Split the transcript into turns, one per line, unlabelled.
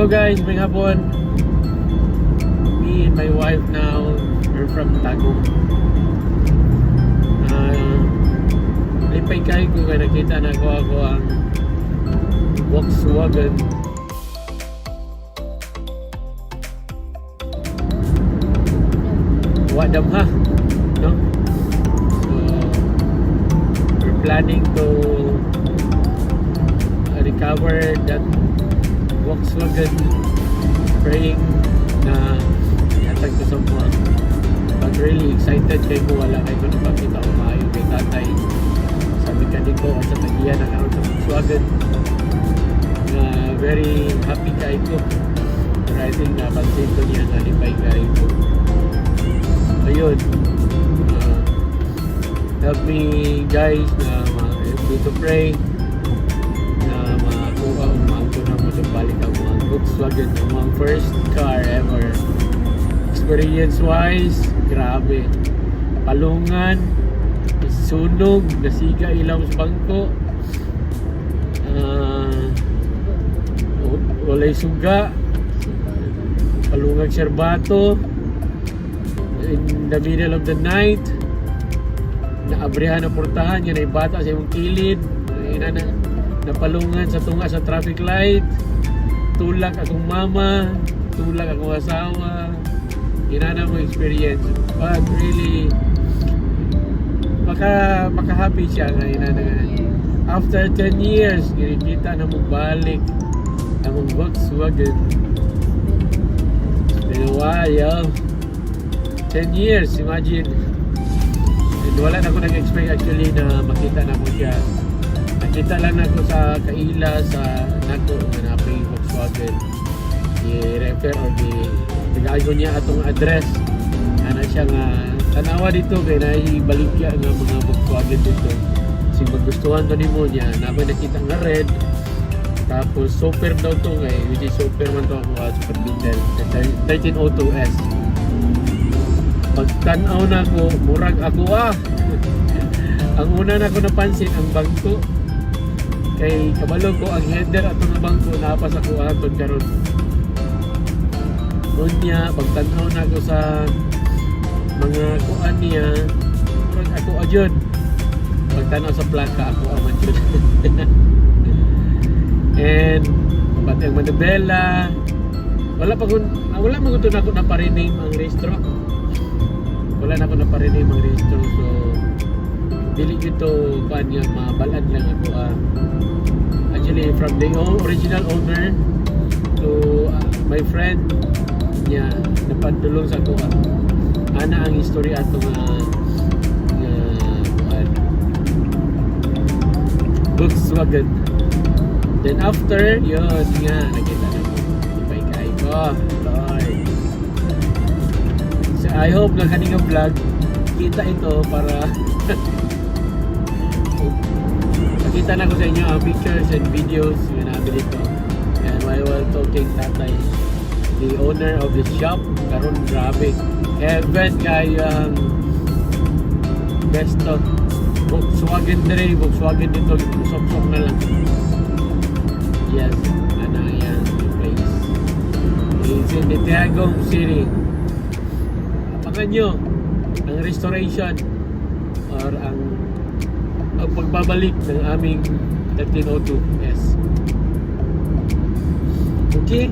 Hello guys, may hapon. Me and my wife now, we're from Tagum. Lipay kayo ko kaya nakita na ako ang Volkswagen Wadam ha, no? So we're planning to recover that Volkswagen, praying na ihatag ko sa mga. But really excited kay ko, wala kay ko napakita ko maayo kay tatay sa mekaniko at sa tagiyan ng karoon sa Volkswagen, na very happy kay ko. Pero I think napansin ko niya na lipay kay ko. Ayun, help me guys na help me to pray na makuha o maangko na mo sa balik ang mga Volkswagen, ang mga first car ever. Experience wise, grabe, palungan, sunog, nasiga ilaw sa bangko, walay suga, palungang serbato in the middle of the night, naabrihan na portahan, yun ay bata sa iyong kilid, napalungan sa tunga sa traffic light, tulak akong mama, tulak akong asawa, inana mo experience. But really maka-happy siya nga inana. After 10 years kita na mo balik ang Volkswagen. It's been a while, 10 years, imagine. And wala na ako nag-expect actually na makita na ko siya. Nakita lang ako sa kaila sa nako na napay Volkswagen, i-refer or nag-ago niya atong address. Ana siya nga tanawa dito kay naibaligya nga mga Volkswagen dito. Sing magustuhan to nimo niya, napay nakita nga red. Tapos super daw to kay which is super man to ako super bindel 1302S. Pagtanaw na ko, murag ako ang una na ko napansin ang bangko. Kay kabalo ko ang header ato nga bangko napas ako aton karon. Unya pagtanaw na ko sa mga kuan niya, murag ako ajud. Pagtanaw sa plaka ako aman jud. And pati ang manubela, wala man ko na ako napariname ang registro. Wala na ako napariname ang registro, so dili ito kanya mabalad lang ako actually from the original owner to my friend niya napadulong sa ko ana ang history ato nga Volkswagen. Then after yun nga nakita na ko ipay kay ko Lord. So I hope na kaninga vlog kita ito para makita na ko sa inyo ang pictures and videos na nabili ko. And while talking tatay, the owner of the shop, karon grabe heaven kayo ang best of Volkswagen dire, Volkswagen dito sok-sok na lang. Yes, ana yan place. It's in the Tagum City. Abangan nyo ang restoration or ang pagbabalik ng aming 1302S. Okay?